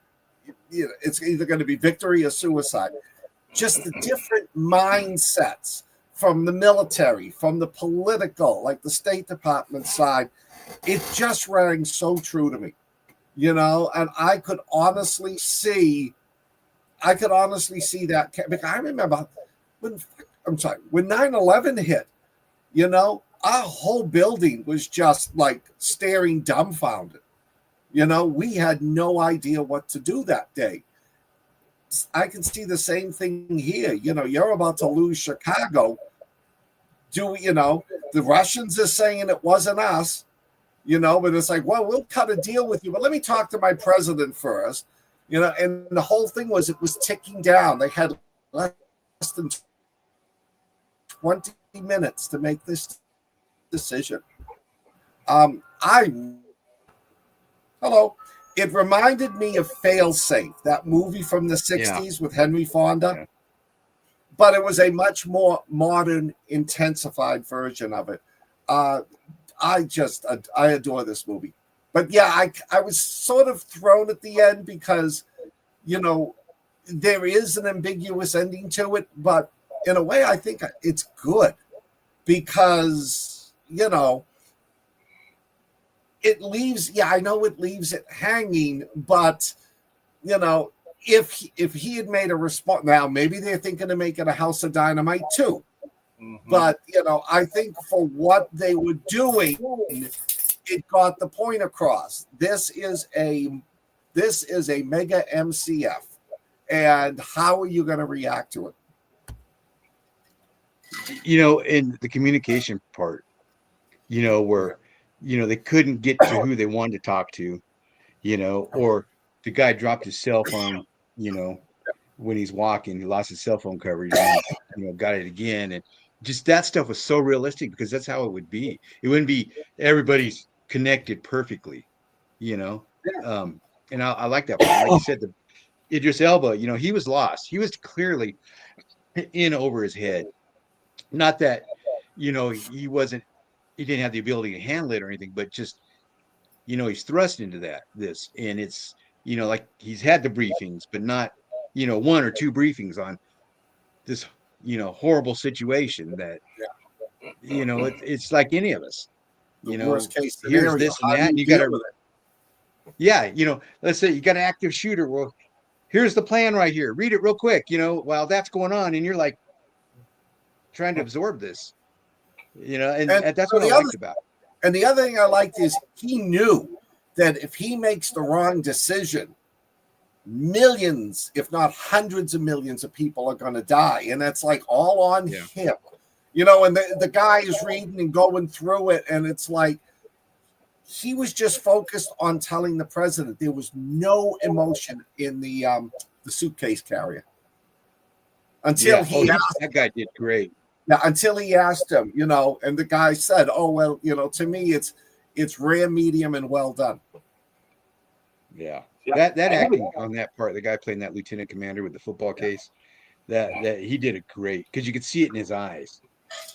It's either going to be victory or suicide. Just the different mindsets from the military, from the political, like the State Department side. It just rang so true to me, and I could honestly see that. Because I remember when 9/11 hit, our whole building was just like staring dumbfounded. We had no idea what to do that day. I can see the same thing here. You're about to lose Chicago. The Russians are saying it wasn't us, but it's like, well, we'll cut a deal with you, but let me talk to my president first, and the whole thing was, it was ticking down. They had less than 20 minutes to make this decision. It reminded me of Failsafe, that movie from the 60s with Henry Fonda. Yeah. But it was a much more modern, intensified version of it. I adore this movie. But yeah, I was sort of thrown at the end because, there is an ambiguous ending to it. But in a way, I think it's good because, it leaves, I know it leaves it hanging, but, if he had made a response, now maybe they're thinking of making a House of Dynamite too. Mm-hmm. But, I think for what they were doing, it got the point across. This is a mega MCF. And how are you going to react to it? In the communication part, where they couldn't get to who they wanted to talk to, or the guy dropped his cell phone, when he's walking, he lost his cell phone coverage, and, got it again. And just that stuff was so realistic because that's how it would be. It wouldn't be everybody's connected perfectly, and I like that part. Like you said, Idris Elba, he was lost. He was clearly in over his head. Not that, he didn't have the ability to handle it or anything, but just, he's thrust into this, and it's, like he's had the briefings, but not, one or two briefings on this, horrible situation that, it's like any of us, The you know, worst case here's scenario. this and How do that, and you deal got to, with it? yeah, you know, let's say you got an active shooter. Well, here's the plan right here. Read it real quick, you know, while that's going on, and you're like trying to absorb this, you know, and that's So what I liked about it. And the other thing I liked is he knew that if he makes the wrong decision, millions, if not hundreds of millions of people are going to die. And that's like all on him, you know, and the guy is reading and going through it. And it's like, he was just focused on telling the president. There was no emotion in the suitcase carrier until that guy did great. Yeah, until he asked him, you know, and the guy said, "Oh well, you know, to me, it's rare, medium, and well done." Yeah, that acting on that part, the guy playing that lieutenant commander with the football case, that he did it great because you could see it in his eyes,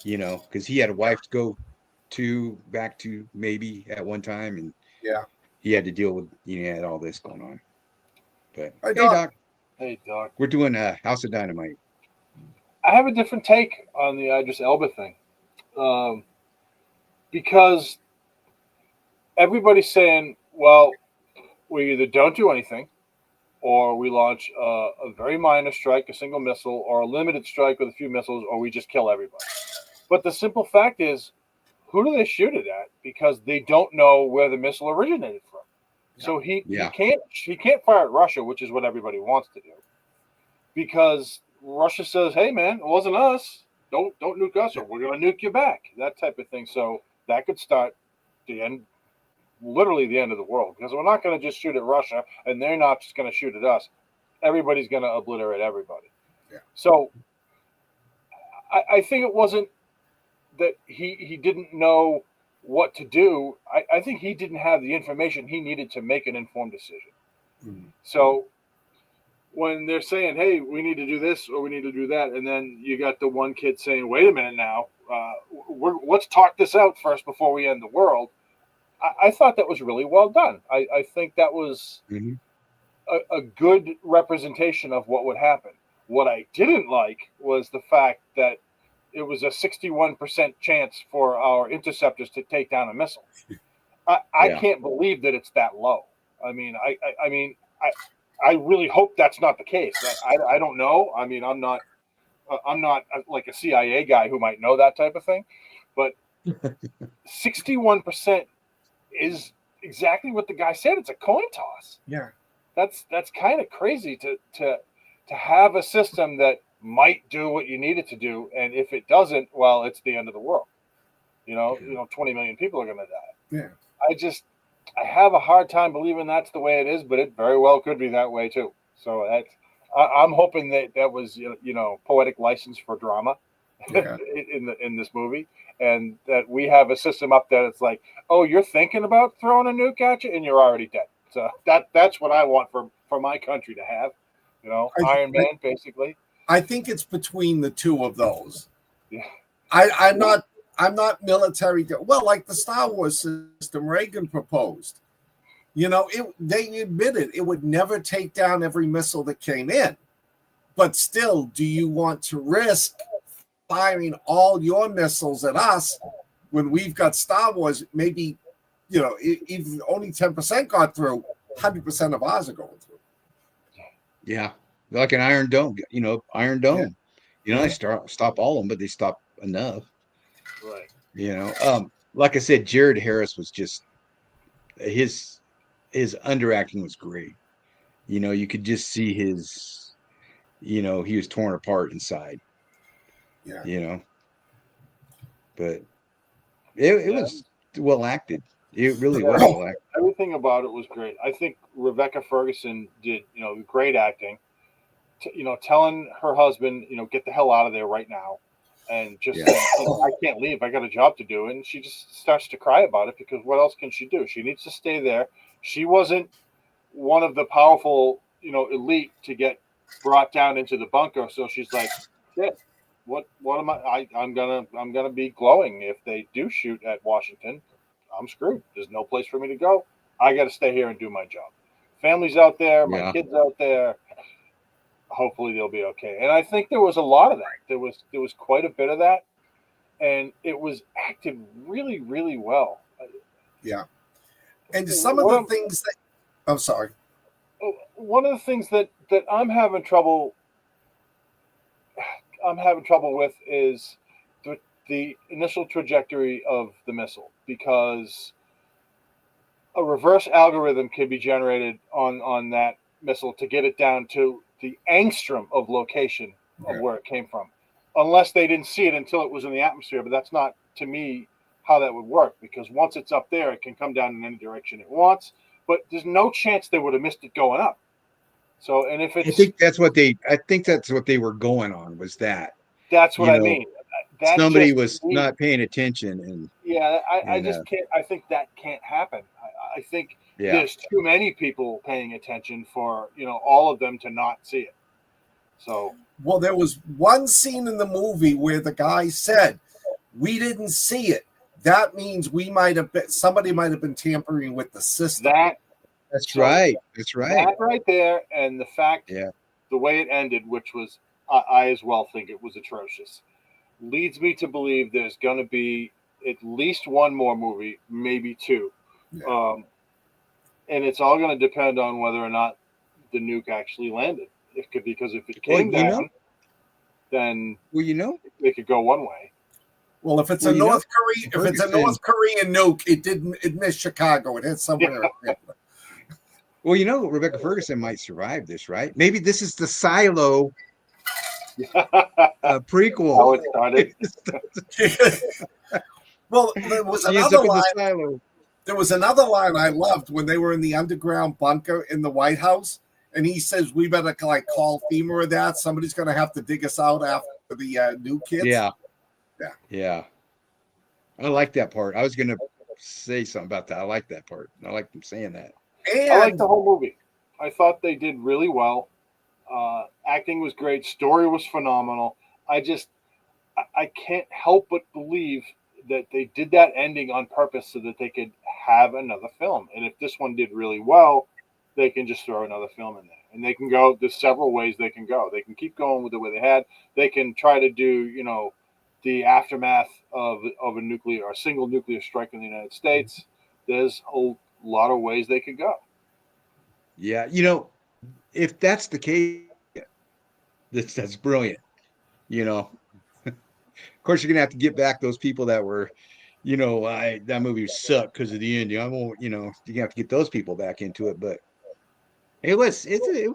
you know, because he had a wife to go back to maybe at one time, and he had to deal with, you know, he had all this going on. But hey Doc, we're doing House of Dynamite. I have a different take on the Idris Elba thing, because everybody's saying, well, we either don't do anything, or we launch a very minor strike, a single missile, or a limited strike with a few missiles, or we just kill everybody. But the simple fact is, who do they shoot it at? Because they don't know where the missile originated from. So he can't fire at Russia, which is what everybody wants to do, because Russia says, "Hey, man, it wasn't us. Don't nuke us, or we're going to nuke you back." That type of thing. So that could start literally the end of the world, because we're not going to just shoot at Russia, and they're not just going to shoot at us. Everybody's going to obliterate everybody. Yeah. So I think it wasn't that he didn't know what to do. I think he didn't have the information he needed to make an informed decision. Mm-hmm. So when they're saying, "Hey, we need to do this or we need to do that," and then you got the one kid saying, "Wait a minute now, let's talk this out first before we end the world." I thought that was really well done. I think that was a good representation of what would happen. What I didn't like was the fact that it was a 61% chance for our interceptors to take down a missile. I can't believe that it's that low. I mean, I really hope that's not the case. I don't know. I mean, I'm not like a CIA guy who might know that type of thing, but 61% is exactly what the guy said. It's a coin toss. Yeah, that's kind of crazy to have a system that might do what you need it to do, and if it doesn't, well, it's the end of the world. You know, 20 million people are going to die. Yeah, I have a hard time believing that's the way it is, but it very well could be that way too. So I'm hoping that was poetic license for drama in this movie, and that we have a system up there that's like, oh, you're thinking about throwing a nuke at you, and you're already dead. So that's what I want for my country to have. You know, Iron Man, basically. I think it's between the two of those. Yeah. I'm not military. Well, like the Star Wars system Reagan proposed. You know, they admitted it would never take down every missile that came in. But still, do you want to risk firing all your missiles at us when we've got Star Wars? Maybe, if only 10% got through, 100% of ours are going through. Yeah, like an Iron Dome. Iron Dome. Yeah. They stop all of them, but they stop enough. Right. Like I said, Jared Harris was just his underacting was great. You could just see his, he was torn apart inside. Yeah. But it was well acted. It really was well acted. Everything about it was great. I think Rebecca Ferguson did, great acting. Telling her husband, get the hell out of there right now. And just saying, I can't leave. I got a job to do. And she just starts to cry about it, because what else can she do? She needs to stay there. She wasn't one of the powerful, elite to get brought down into the bunker. So she's like, shit, what am I'm gonna be glowing if they do shoot at Washington. I'm screwed. There's no place for me to go. I got to stay here and do my job. Family's out there. My kids out there. Hopefully they'll be okay. And I think there was a lot of that. There was quite a bit of that, and it was acted really, really well. Yeah. And some of the things that I'm sorry. One of the things that I'm having trouble with is the initial trajectory of the missile, because a reverse algorithm can be generated on that missile to get it down to the angstrom of location of where it came from, unless they didn't see it until it was in the atmosphere. But that's not, to me, how that would work, because once it's up there, it can come down in any direction it wants. But there's no chance they would have missed it going up. So, and if it's, I think that's what they were going on, was that. That's what I mean. That somebody was not paying attention, and I just can't. I think that can't happen. I think there's too many people paying attention for all of them to not see it. So, well, there was one scene in the movie where the guy said, "We didn't see it. That means somebody might have been tampering with the system." That's right. That's right. That right there, and the fact, the way it ended, which was, I as well think it was atrocious, leads me to believe there's going to be at least one more movie, maybe two. Yeah. And it's all going to depend on whether or not the nuke actually landed. Because if it came down, then it could go one way. Well, if it's a North Korean nuke, it missed Chicago. It hit somewhere. Well, Rebecca Ferguson might survive this, right? Maybe this is the Silo prequel. How it started. Well, there was another line. There was another line I loved when they were in the underground bunker in the White House, and he says, "We better call FEMA or that. Somebody's going to have to dig us out after the new kids." Yeah. I like that part. I was going to say something about that. I like that part. I like them saying that. And I like the whole movie. I thought they did really well. Acting was great. Story was phenomenal. I can't help but believe that they did that ending on purpose so that they could have another film. And if this one did really well, they can just throw another film in there. And they can go, there's several ways they can go. They can keep going with the way they had. They can try to do, the aftermath of a single nuclear strike in the United States. There's a lot of ways they could go. Yeah, if that's the case, that's brilliant. Of course, you're gonna have to get back those people that were, that movie sucked because of the ending. I won't, you're gonna have to get those people back into it. But it was good.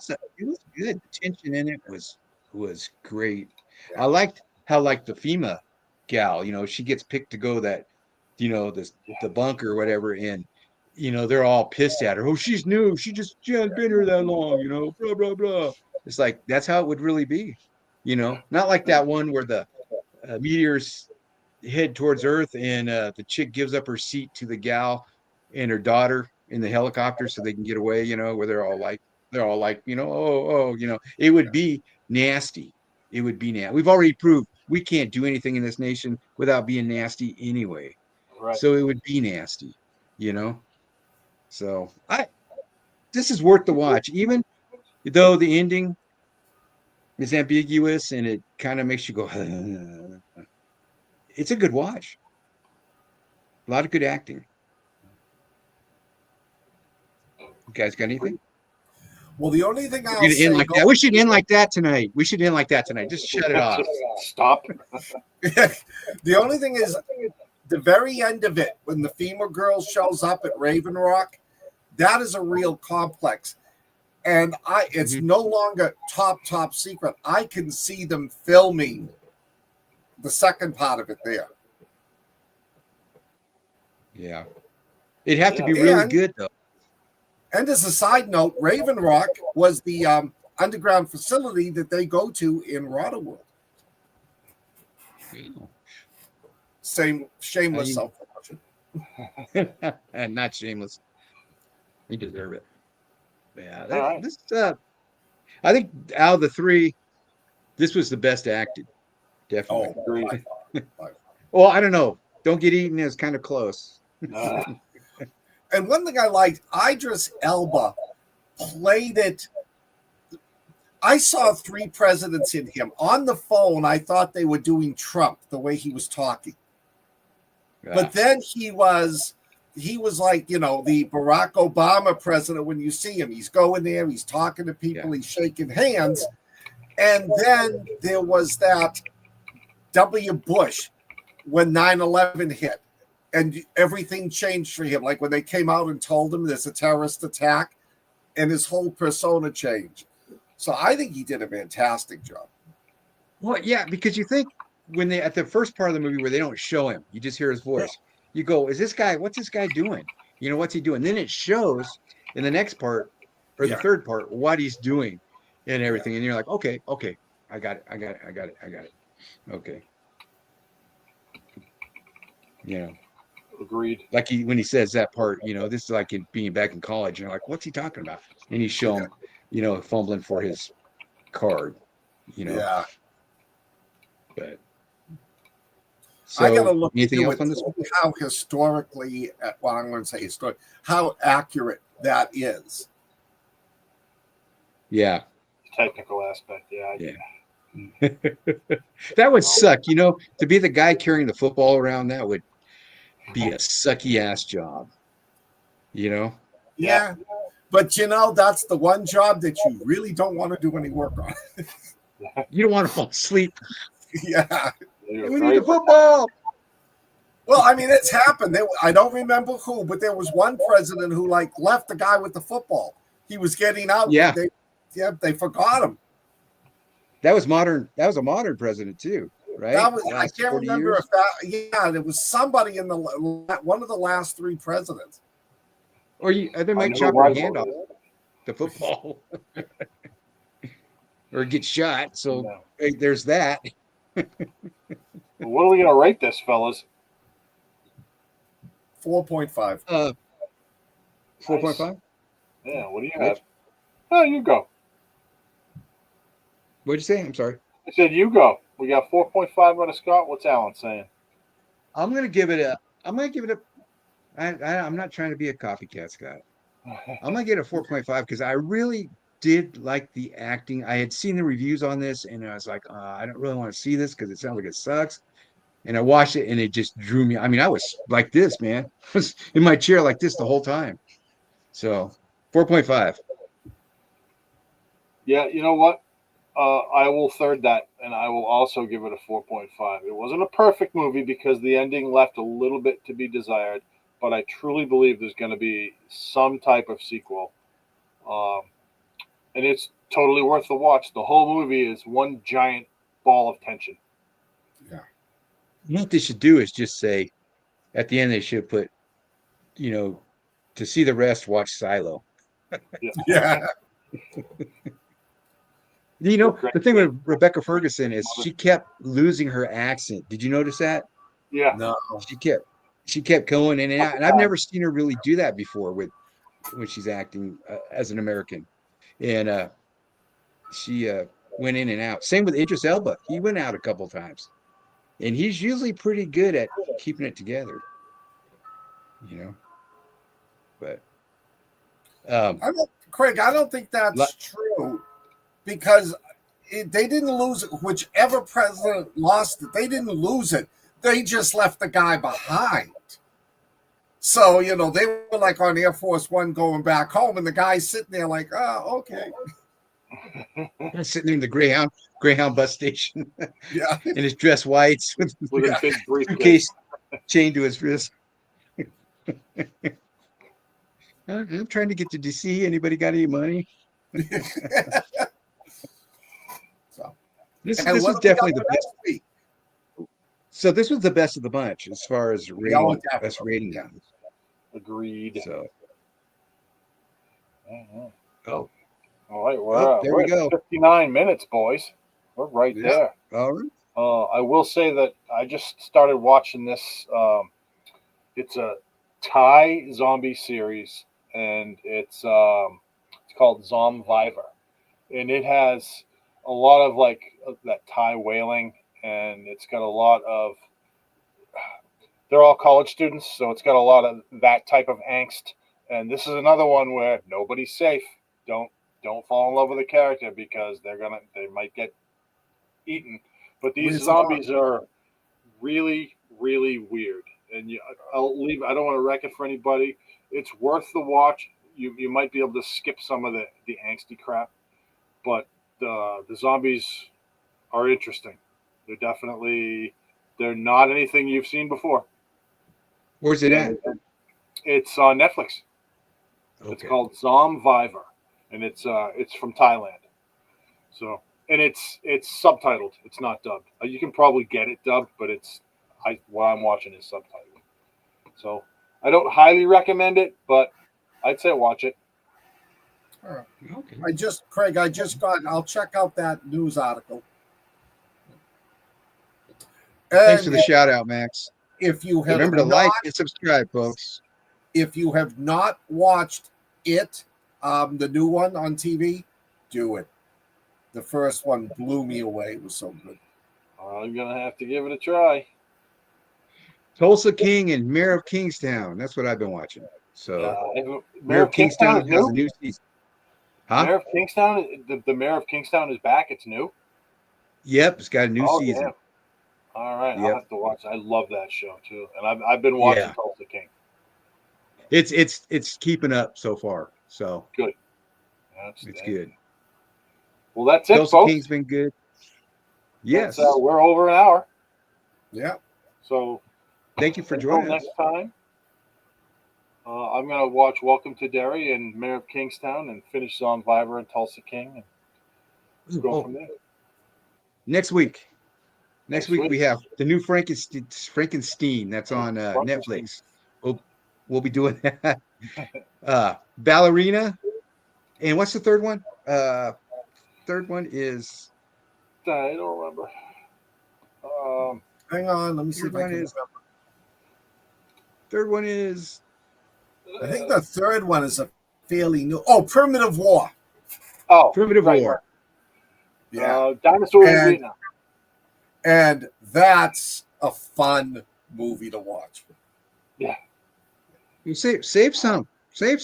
The tension in it was great. I liked how the FEMA gal, she gets picked to go that, the bunker or whatever, and they're all pissed at her. Oh, she's new. She hasn't been here that long, blah, blah, blah. It's like, that's how it would really be, not like that one where the meteors head towards Earth and the chick gives up her seat to the gal and her daughter in the helicopter so they can get away, where they're all like, it would be nasty. It would be nasty. We've already proved we can't do anything in this nation without being nasty anyway. Right. So it would be nasty, So this is worth the watch, even though the ending is ambiguous and it kind of makes you go, it's a good watch. A lot of good acting. You guys got anything? Well, the only thing I'll say, we should end like that tonight. Just shut it off. Stop. The only thing is, the very end of it, when the FEMA girl shows up at Raven Rock, that is a real complex. And it's no longer top secret. I can see them filming the second part of it there. Yeah. It'd have to be really good, though. And as a side note, Raven Rock was the underground facility that they go to in Waterworld. Same shameless self-promotion. And not shameless. You deserve it. Yeah, right. I think out of the three, this was the best acted. Definitely. Oh, agreed. Well, I don't know. Don't Get Eaten is kind of close. And one thing I liked, Idris Elba played it. I saw three presidents in him. On the phone, I thought they were doing Trump, the way he was talking. Yeah. But then he was he was like, the Barack Obama president. When you see him, he's going there, he's talking to people, he's shaking hands. And then there was that W. Bush when 9/11 hit, and everything changed for him. Like when they came out and told him there's a terrorist attack, and his whole persona changed. So I think he did a fantastic job. Well, yeah, because you think when they at the first part of the movie where they don't show him, you just hear his voice. You go, what's this guy doing? What's he doing? Then it shows in the next part or the third part what he's doing and everything. And you're like, okay, I got it. Okay. Agreed. Like when he says that part, this is like being back in college. And you're like, what's he talking about? And you show him, fumbling for his card, Yeah. But so, I gotta look anything else on this one? How historically, well, I'm going to say historic, how accurate that is. Yeah. Technical aspect, yeah. That would suck, to be the guy carrying the football around. That would be a sucky ass job, Yeah. But that's the one job that you really don't want to do any work on. You don't want to fall asleep. Yeah. We need the football. Well, I mean, it's happened. I don't remember who, but there was one president who left the guy with the football. He was getting out. Yeah. They forgot him. That was modern. That was a modern president too, right? I can't remember if that. Yeah, there was somebody in one of the last 3 presidents. Or they might chop your hand off the football, or get shot. So hey, there's that. What are we gonna rate this, fellas? 4.5. 4.5. Yeah. What do you have? Oh, you go. What'd you say? I'm sorry. I said you go. We got 4.5 on a Scott. What's Alan saying? I'm gonna give it a. I'm not trying to be a copycat, Scott. I'm gonna get a 4.5 because I really did like the acting. I had seen the reviews on this, and I was like, I don't really want to see this because it sounds like it sucks. And I watched it, and it just drew me. I mean, I was like this, man. I was in my chair like this the whole time. So, 4.5. Yeah, you know what? I will third that, and I will also give it a 4.5. It wasn't a perfect movie because the ending left a little bit to be desired, but I truly believe there's going to be some type of sequel. And it's totally worth the watch. The whole movie is one giant ball of tension. Yeah. What they should do is just say, at the end, they should put, to see the rest, watch Silo. Yeah. The thing with Rebecca Ferguson is she kept losing her accent. Did you notice that? Yeah. No. She kept going in and out, and I've never seen her really do that before when she's acting as an American. And she went in and out. Same with Idris Elba. He went out a couple times, and he's usually pretty good at keeping it together. But Craig, I don't think that's true. Because they didn't lose it. Whichever president lost it, they didn't lose it. They just left the guy behind. So, they were like on Air Force One going back home, and the guy's sitting there like, oh, okay. Sitting in the Greyhound bus station. Yeah. In his dress whites with a big briefcase chained to his wrist. I'm trying to get to DC. Anybody got any money? This was definitely the best week. So this was the best of the bunch as far as best rating goes. Agreed. So, all right, we're we go. 59 minutes, boys. We're right there. All right. I will say that I just started watching this. It's a Thai zombie series, and it's called Zombievor, and it has a lot of that Thai wailing, and it's got a lot of. They're all college students, so it's got a lot of that type of angst. And this is another one where nobody's safe. Don't fall in love with a character because they might get eaten. But these zombies are really, really weird, and I'll leave. I don't want to wreck it for anybody. It's worth the watch. You might be able to skip some of the angsty crap, but the zombies are interesting. They're not anything you've seen before. Where's it at? It's on Netflix. Okay. It's called Zomvivor, and it's from Thailand. So, and it's subtitled. It's not dubbed. You can probably get it dubbed, but what I'm watching is subtitled. So I don't highly recommend it, but I'd say watch it. All right. Okay. I'll check out that news article. Thanks for the shout out, Max. If you have remember to like and subscribe, folks. If you have not watched it, the new one on TV, do it. The first one blew me away. It was so good. I'm gonna have to give it a try. Tulsa King and Mayor of Kingstown. That's what I've been watching. So Mayor of Kingstown has a new season. Huh? Mayor of Kingstown, the Mayor of Kingstown is back. It's new. Yep, it's got a new season. Damn. All right, I'll have to watch. I love that show too, and I've been watching Tulsa King. It's keeping up so far. So good. It's good. Well, that's it, Tulsa folks. King's been good. Yes, we're over an hour. Yeah. So thank you for joining us. Next time, I'm gonna watch Welcome to Derry and Mayor of Kingstown and finish Zomvivor and Tulsa King and go from there. Next week we have the new Frankenstein that's on Netflix. We'll be doing that. Ballerina, and what's the third one? Third one is I don't remember. Hang on, let me see if I can remember. Third one is. I think the third one is a fairly new. Oh, Primitive War. Oh, Primitive War. Yeah, Dinosaurs in Vietnam. And that's a fun movie to watch. Yeah. You save some. Yeah.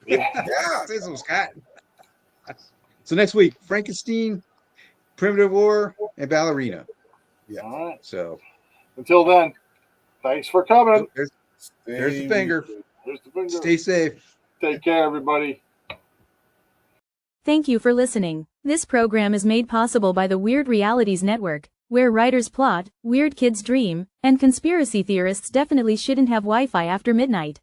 Yeah. Save some, Scott. So next week, Frankenstein, Primitive War, and Ballerina. Yeah. All right. So until then, thanks for coming. There's the finger. There's the finger. Stay safe. Take care, everybody. Thank you for listening. This program is made possible by the Weird Realities Network, where writers plot, weird kids dream, and conspiracy theorists definitely shouldn't have Wi-Fi after midnight.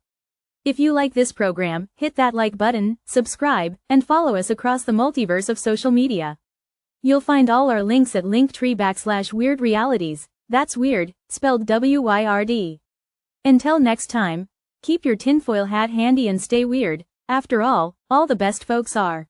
If you like this program, hit that like button, subscribe, and follow us across the multiverse of social media. You'll find all our links at linktree/Weird Realities. That's weird, spelled WYRD. Until next time, keep your tinfoil hat handy and stay weird. After all the best folks are.